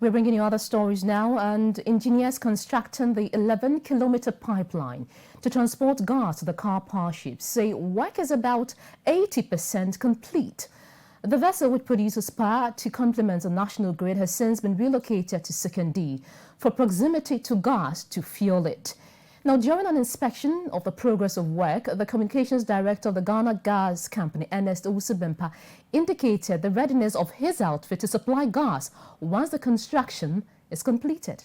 We're bringing you other stories now, and engineers constructing the 11-kilometer pipeline to transport gas to the Karpowership say work is about 80% complete. The vessel, which produces power to complement the national grid, has since been relocated to Secondary for proximity to gas to fuel it. Now, during an inspection of the progress of work, the communications director of the Ghana Gas Company, Ernest Owusu-Bempah, indicated the readiness of his outfit to supply gas once the construction is completed.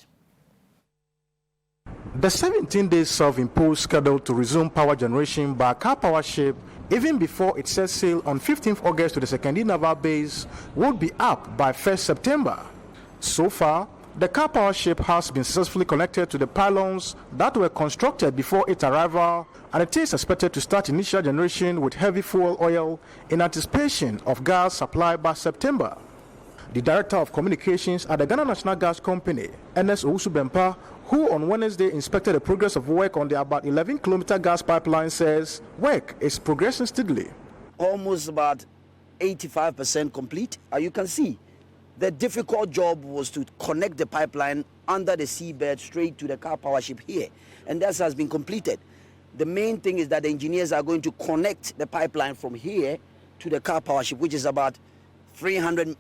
The 17-day self-imposed schedule to resume power generation by Karpowership, even before it sets sail on 15th August to the Secondary Naval Base, would be up by 1st September. So far, the Karpowership has been successfully connected to the pylons that were constructed before its arrival, and it is expected to start initial generation with heavy fuel oil in anticipation of gas supply by September. The Director of Communications at the Ghana National Gas Company, Ernest Owusu-Bempah, who on Wednesday inspected the progress of work on the about 11-kilometer gas pipeline, says work is progressing steadily. Almost about 85% complete. You can see the difficult job was to connect the pipeline under the seabed straight to the Karpowership here, and that has been completed. The main thing is that the engineers are going to connect the pipeline from here to the Karpowership, which is about 300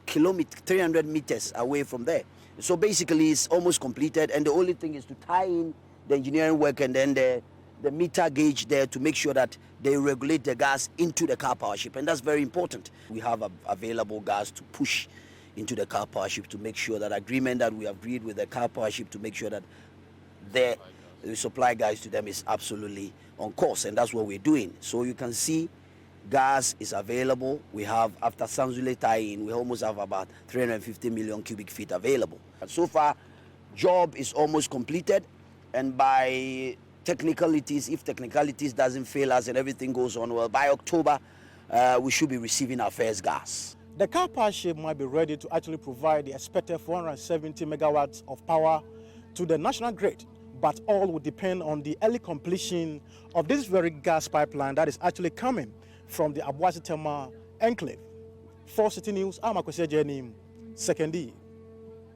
meters away from there. So basically it's almost completed, and the only thing is to tie in the engineering work and then the meter gauge there to make sure that they regulate the gas into the Karpowership, and that's very important. We have available gas to push into the Karpowership to make sure that agreement that we agreed with the Karpowership to make sure that the supply gas to them is absolutely on course, and that's what we're doing. So you can see gas is available. We have, after Sanzule tie-in, we almost have about 350 million cubic feet available. And so far, job is almost completed, and by technicalities, if technicalities doesn't fail us and everything goes on well, by October, we should be receiving our first gas. The Karpowership might be ready to actually provide the expected 470 megawatts of power to the national grid, but all will depend on the early completion of this very gas pipeline that is actually coming from the Akwasi Thermal Enclave. For City News, I'm Akwasi, Annim, Secondary.